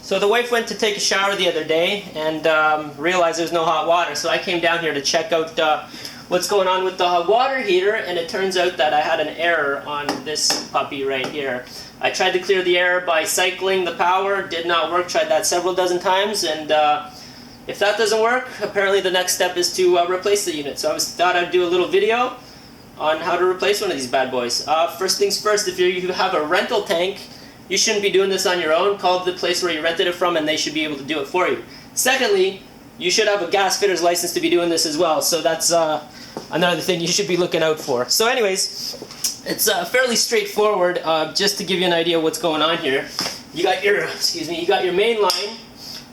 So the wife went to take a shower the other day and realized there's no hot water, so I came down here to check out what's going on with the hot water heater, and it turns out that I had an error on this puppy right here. I tried to clear the error by cycling the power, did not work, tried that several dozen times, and if that doesn't work, apparently the next step is to replace the unit. So I thought I'd do a little video on how to replace one of these bad boys. First things first, if you have a rental tank, you shouldn't be doing this on your own. Call the place where you rented it from and they should be able to do it for you. Secondly, you should have a gas fitter's license to be doing this as well. So that's another thing you should be looking out for. So anyways, it's fairly straightforward. Just to give you an idea of what's going on here. You got your main line,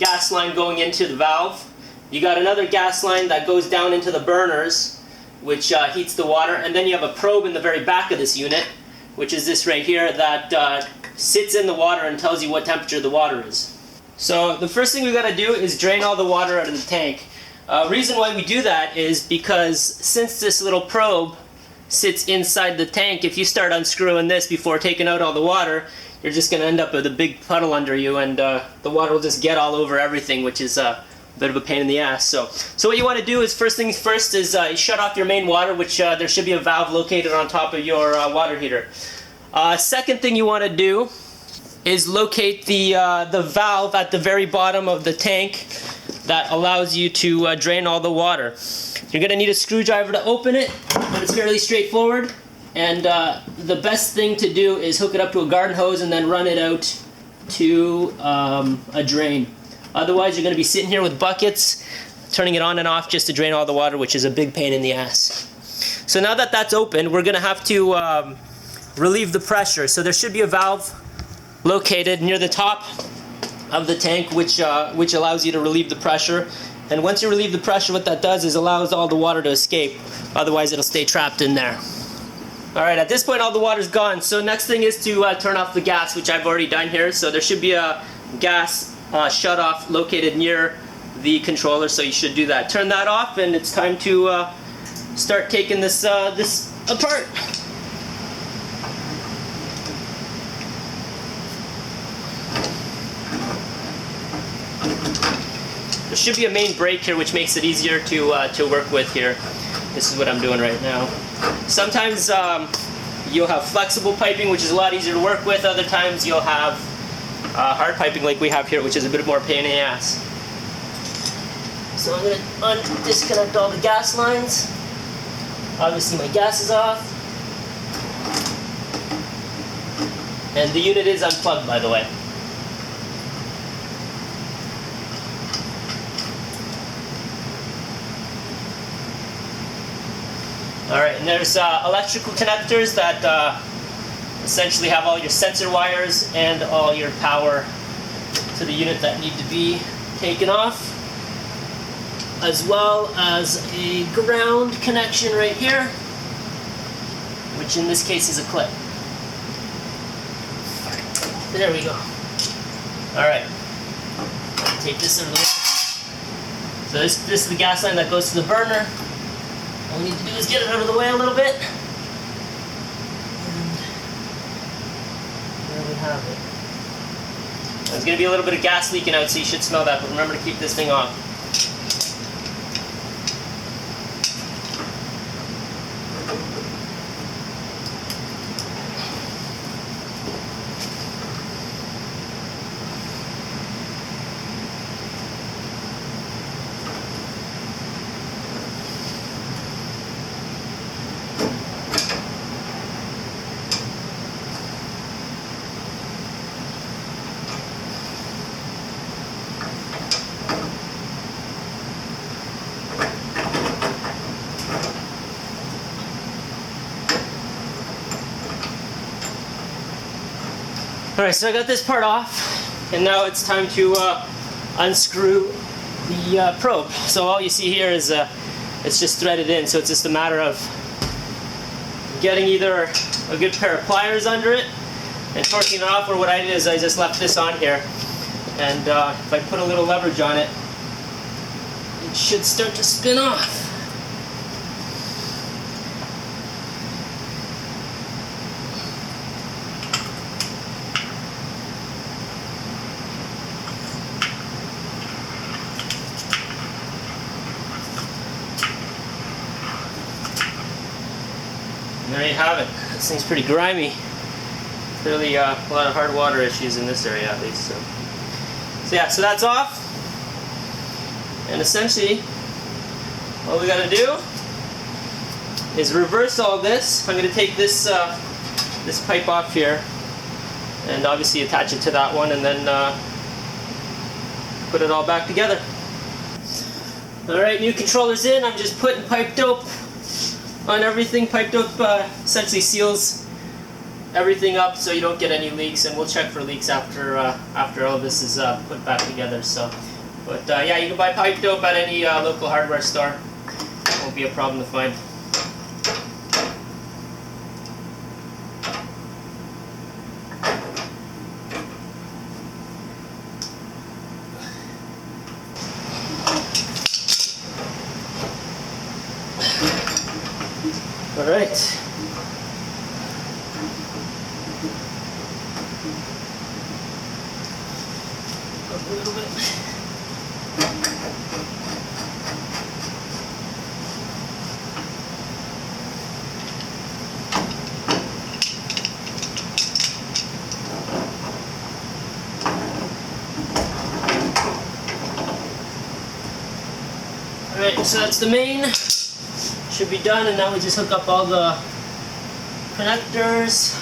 gas line going into the valve. You got another gas line that goes down into the burners, which heats the water. And then you have a probe in the very back of this unit, which is this right here, that sits in the water and tells you what temperature the water is. So the first thing we got to do is drain all the water out of the tank. Reason why we do that is because since this little probe sits inside the tank, if you start unscrewing this before taking out all the water, you're just going to end up with a big puddle under you, and the water will just get all over everything, which is a bit of a pain in the ass. So what you want to do is, first things first, is shut off your main water, which there should be a valve located on top of your water heater. Second thing you want to do is locate the valve at the very bottom of the tank that allows you to drain all the water. You're going to need a screwdriver to open it, but it's fairly straightforward. And the best thing to do is hook it up to a garden hose and then run it out to a drain. Otherwise, you're going to be sitting here with buckets, turning it on and off just to drain all the water, which is a big pain in the ass. So now that that's open, we're going to have to relieve the pressure. So there should be a valve located near the top of the tank, which allows you to relieve the pressure. And once you relieve the pressure, what that does is allows all the water to escape. Otherwise, it'll stay trapped in there. All right, at this point, all the water's gone. So next thing is to turn off the gas, which I've already done here. So there should be a gas shut-off located near the controller, so you should do that. Turn that off, and it's time to start taking this apart. There should be a main brake here, which makes it easier to work with here. This is what I'm doing right now. Sometimes you'll have flexible piping, which is a lot easier to work with. Other times you'll have hard piping like we have here, which is a bit more pain in the ass. So I'm going to disconnect all the gas lines. Obviously my gas is off. And the unit is unplugged, by the way. Alright, and there's electrical connectors that essentially have all your sensor wires and all your power to the unit that need to be taken off, as well as a ground connection right here, which in this case is a clip. There we go. Alright, take this over there. So this is the gas line that goes to the burner. All we need to do is get it out of the way a little bit. And there we have it. There's going to be a little bit of gas leaking out, so you should smell that, but remember to keep this thing off. Alright, so I got this part off, and now it's time to unscrew the probe. So all you see here is it's just threaded in, so it's just a matter of getting either a good pair of pliers under it and torquing it off, or what I did is I just left this on here, and if I put a little leverage on it, it should start to spin off. you have it. This thing's pretty grimy. Clearly a lot of hard water issues in this area at least. So yeah, so that's off. And essentially, all we gotta do is reverse all this. I'm gonna take this this pipe off here and obviously attach it to that one and then put it all back together. Alright, new controller's in. I'm just putting pipe dope on everything. Pipe dope essentially seals everything up so you don't get any leaks, and we'll check for leaks after after all this is put back together. So, but yeah, you can buy pipe dope at any local hardware store. Won't be a problem to find. All right. Up a little bit. All right, so that's the main. Should be done, and now we just hook up all the connectors.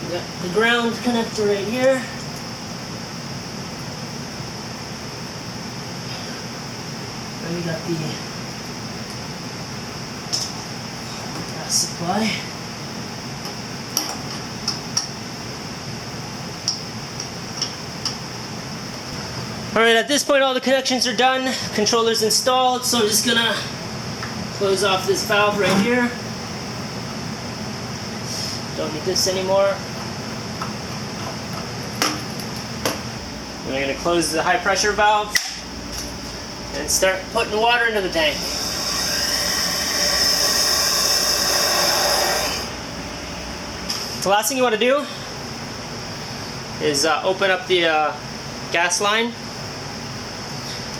We got the ground connector right here. And we got the gas supply. Alright, at this point all the connections are done. Controller's installed, so I'm just gonna close off this valve right here. Don't need this anymore. And I'm going to close the high pressure valve and start putting water into the tank. The last thing you want to do is open up the gas line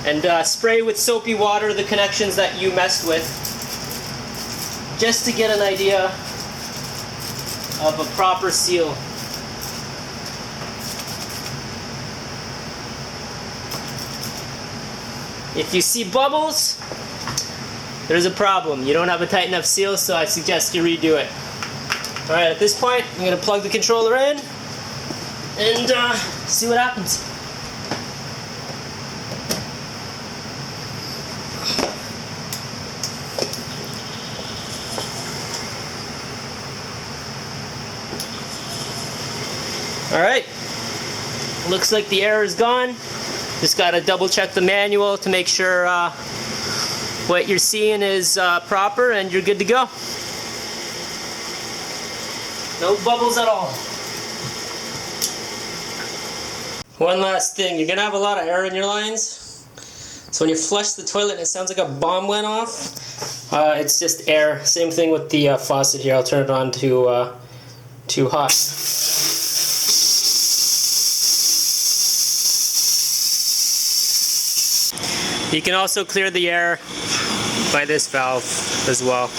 and spray with soapy water the connections that you messed with, just to get an idea of a proper seal. If you see bubbles, there's a problem. You don't have a tight enough seal, so I suggest you redo it. Alright, at this point, I'm going to plug the controller in and see what happens. Alright, looks like the error is gone. Just got to double check the manual to make sure what you're seeing is proper, and you're good to go. No bubbles at all. One last thing, you're going to have a lot of air in your lines. So when you flush the toilet and it sounds like a bomb went off, it's just air. Same thing with the faucet here. I'll turn it on to hot. You can also clear the air by this valve as well.